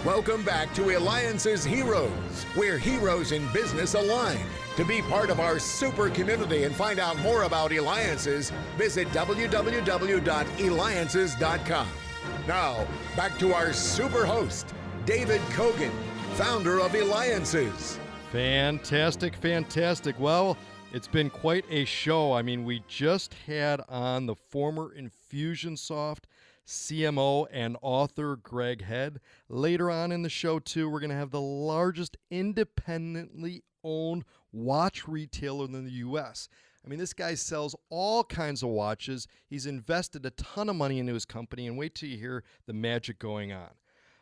Welcome back to Eliances Heroes, where heroes in business align. To be part of our super community and find out more about Eliances, visit www.Eliances.com. Now, back to our super host, David Cogan, founder of Eliances. Fantastic, fantastic. Well, it's been quite a show. I mean, we just had on the former Infusionsoft CMO and author Greg Head. Later on in the show, too, we're going to have the largest independently owned watch retailer in the U.S. I mean, this guy sells all kinds of watches. He's invested a ton of money into his company, and wait till you hear the magic going on.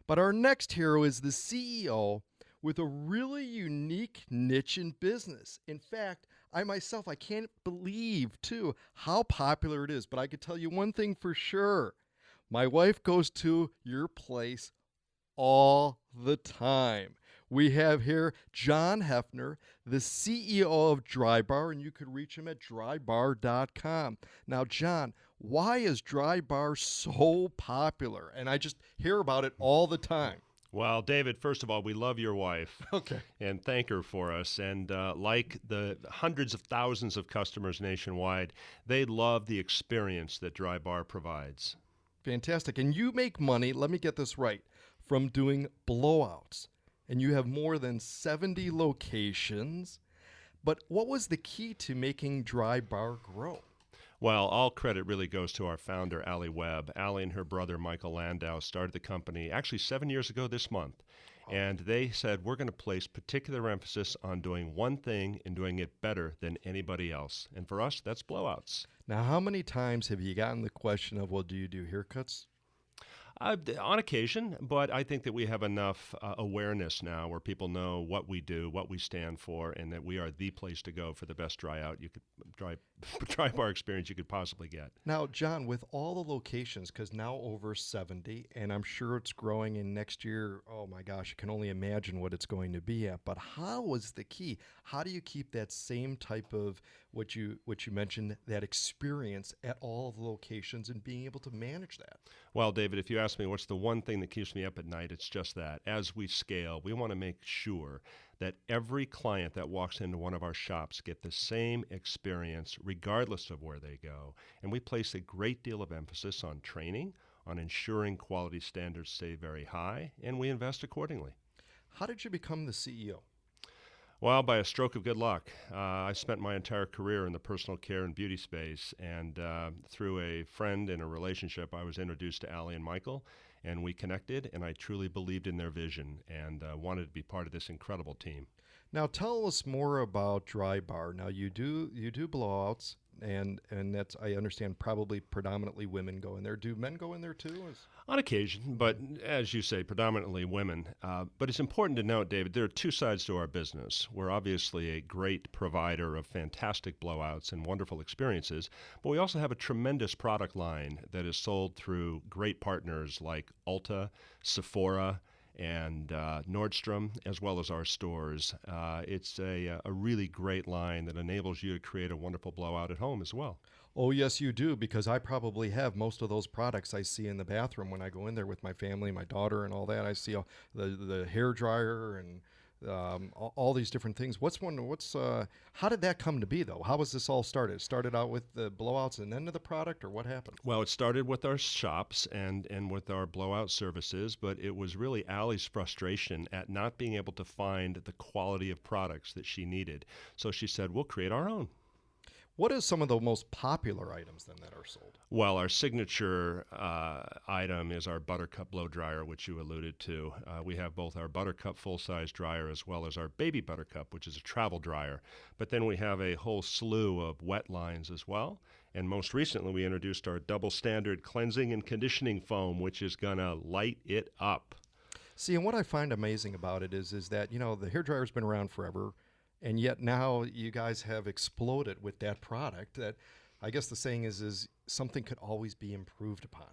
But our next hero is the CEO with a really unique niche in business. In fact, I can't believe, too, how popular it is. But I could tell you one thing for sure. My wife goes to your place all the time. We have here John Heffner, the CEO of Drybar, and you could reach him at drybar.com. Now, John, why is Drybar so popular? And I just hear about it all the time. Well, David, first of all, we love your wife. Okay. And thank her for us. And like the hundreds of thousands of customers nationwide, they love the experience that Drybar provides. Fantastic. And you make money, let me get this right, from doing blowouts. And you have more than 70 locations. But what was the key to making Drybar grow? Well, all credit really goes to our founder, Allie Webb. Allie and her brother, Michael Landau, started the company actually 7 years ago this month. And they said, we're going to place particular emphasis on doing one thing and doing it better than anybody else. And for us, that's blowouts. Now, how many times have you gotten the question of, well, do you do haircuts? On occasion, but I think that we have enough awareness now where people know what we do, what we stand for, and that we are the place to go for the best dry bar experience you could possibly get. Now, John, with all the locations, because now over 70, and I'm sure it's growing in next year, oh my gosh, I can only imagine what it's going to be at. But how is the key? How do you keep that same type of what you mentioned, that experience at all of the locations and being able to manage that? Well, David, if you ask me what's the one thing that keeps me up at night, it's just that. As we scale, we want to make sure that every client that walks into one of our shops get the same experience regardless of where they go. And we place a great deal of emphasis on training, on ensuring quality standards stay very high, and we invest accordingly. How did you become the CEO? Well, by a stroke of good luck. I spent my entire career in the personal care and beauty space, and through a friend and a relationship, I was introduced to Allie and Michael, and we connected, and I truly believed in their vision and wanted to be part of this incredible team. Now, tell us more about Drybar. Now, you do blowouts, and that's, I understand, probably predominantly women go in there. Do men go in there too? On occasion, but as you say, predominantly women. But it's important to note, David, there are two sides to our business. We're obviously a great provider of fantastic blowouts and wonderful experiences, but we also have a tremendous product line that is sold through great partners like Ulta, Sephora, and Nordstrom, as well as our stores. It's a really great line that enables you to create a wonderful blowout at home as well. Oh, yes, you do, because I probably have most of those products I see in the bathroom when I go in there with my family, my daughter, and all that. I see the hair dryer and all these different things. How did that come to be, though? How was this all started? It started out with the blowouts and then to the product, or what happened? Well, it started with our shops and with our blowout services, but it was really Allie's frustration at not being able to find the quality of products that she needed. So she said, we'll create our own. What are some of the most popular items then that are sold? Well, our signature item is our Buttercup blow dryer, which you alluded to. We have both our Buttercup full-size dryer as well as our Baby Buttercup, which is a travel dryer. But then we have a whole slew of wet lines as well. And most recently, we introduced our double standard cleansing and conditioning foam, which is going to light it up. See, and what I find amazing about it is that, the hairdryer's been around forever. And yet now you guys have exploded with that product that I guess the saying is something could always be improved upon.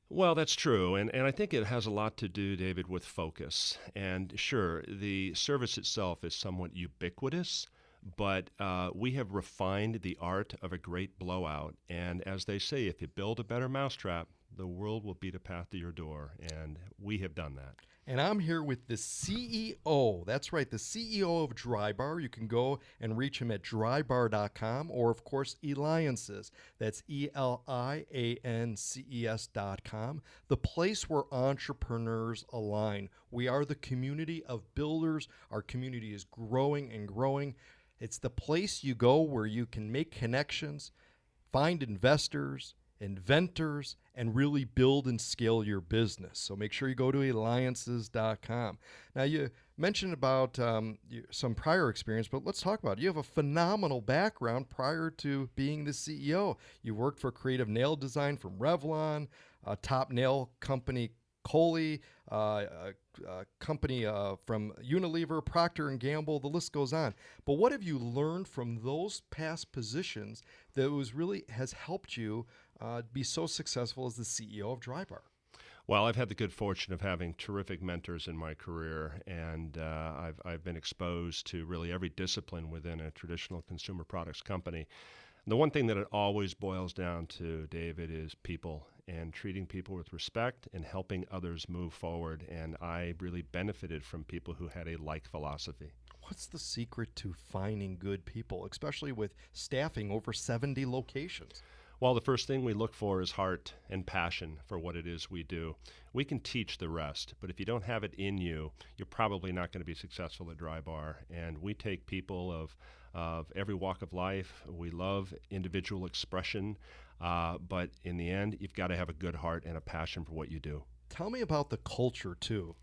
Well, that's true. And I think it has a lot to do, David, with focus. And sure, the service itself is somewhat ubiquitous, but we have refined the art of a great blowout. And as they say, if you build a better mousetrap, the world will beat a path to your door, and we have done that. And I'm here with the CEO. That's right, the CEO of Drybar. You can go and reach him at drybar.com, or, of course, Eliances. That's Eliances.com, the place where entrepreneurs align. We are the community of builders. Our community is growing and growing. It's the place you go where you can make connections, find investors, inventors, and really build and scale your business. So make sure you go to Eliances.com. Now, you mentioned about some prior experience, but let's talk about it. You have a phenomenal background prior to being the CEO. You worked for creative nail design from Revlon, a top nail company, Coley, a company from Unilever, Procter & Gamble, the list goes on. But what have you learned from those past positions that has helped you be so successful as the CEO of Drybar? Well, I've had the good fortune of having terrific mentors in my career, and I've been exposed to really every discipline within a traditional consumer products company. The one thing that it always boils down to, David, is people and treating people with respect and helping others move forward. And I really benefited from people who had a like philosophy. What's the secret to finding good people, especially with staffing over 70 locations? Well, the first thing we look for is heart and passion for what it is we do. We can teach the rest, but if you don't have it in you, you're probably not going to be successful at Drybar. And we take people of every walk of life. We love individual expression, but in the end, you've got to have a good heart and a passion for what you do. Tell me about the culture too.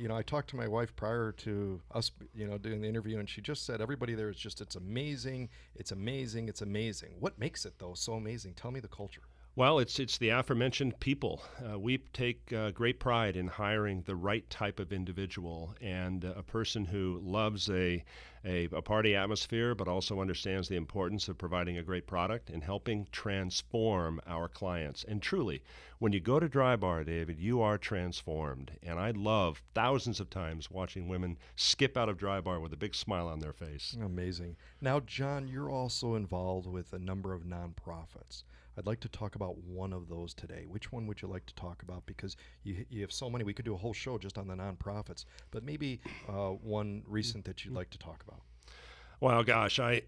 I talked to my wife prior to us, doing the interview, and she just said everybody there is just, it's amazing, it's amazing, it's amazing. What makes it though so amazing? Tell me the culture. Well, it's the aforementioned people. We take great pride in hiring the right type of individual and a person who loves a party atmosphere, but also understands the importance of providing a great product and helping transform our clients. And truly, when you go to Drybar, David, you are transformed. And I love thousands of times watching women skip out of Drybar with a big smile on their face. Amazing. Now, John, you're also involved with a number of nonprofits. I'd like to talk about one of those today. Which one would you like to talk about? Because you have so many. We could do a whole show just on the nonprofits, but maybe one recent that you'd like to talk about. Well, gosh, I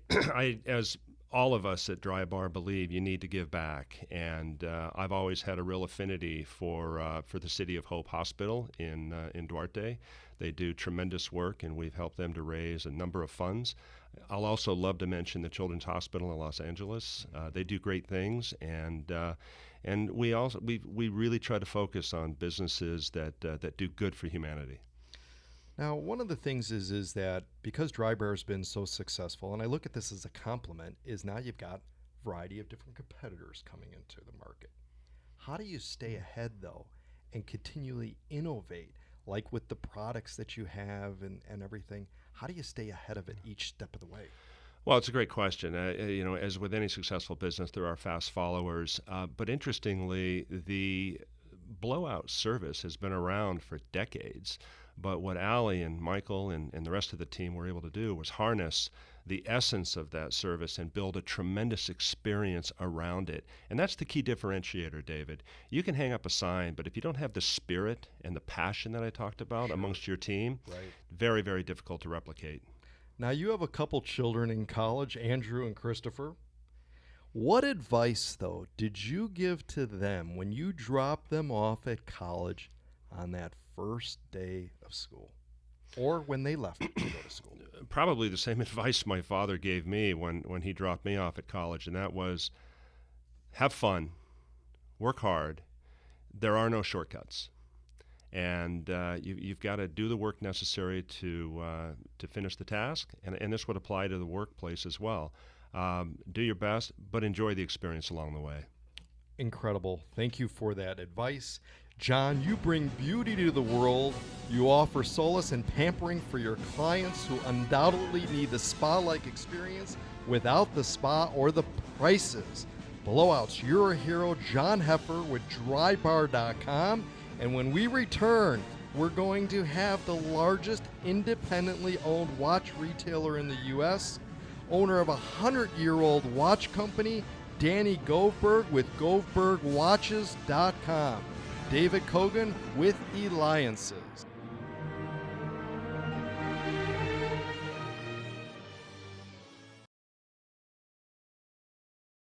as all of us at Drybar believe you need to give back, and I've always had a real affinity for the City of Hope Hospital in Duarte. They do tremendous work, and we've helped them to raise a number of funds. I'll also love to mention the Children's Hospital in Los Angeles. They do great things, and we really try to focus on businesses that do good for humanity. Now, one of the things is that because Drybar has been so successful, and I look at this as a compliment, is now you've got a variety of different competitors coming into the market. How do you stay ahead, though, and continually innovate, like with the products that you have and everything? How do you stay ahead of it each step of the way? Well, it's a great question. As with any successful business, there are fast followers. But interestingly, the blowout service has been around for decades. But what Allie and Michael and the rest of the team were able to do was harness the essence of that service and build a tremendous experience around it. And that's the key differentiator, David. You can hang up a sign, but if you don't have the spirit and the passion that I talked about amongst your team, very, very difficult to replicate. Now, you have a couple children in college, Andrew and Christopher. What advice, though, did you give to them when you dropped them off at college on that first day of school, or when they left to go to school? Probably the same advice my father gave me when he dropped me off at college, and that was have fun, work hard. There are no shortcuts, and you've got to do the work necessary to finish the task, and this would apply to the workplace as well. Do your best, but enjoy the experience along the way. Incredible. Thank you for that advice. John, you bring beauty to the world. You offer solace and pampering for your clients who undoubtedly need the spa-like experience without the spa or the prices. Blowouts, you're a hero. John Heffner with Drybar.com. And when we return, we're going to have the largest independently owned watch retailer in the U.S., owner of a 100-year-old watch company, Danny Goldberg with GoldbergWatches.com. David Cogan with Eliances.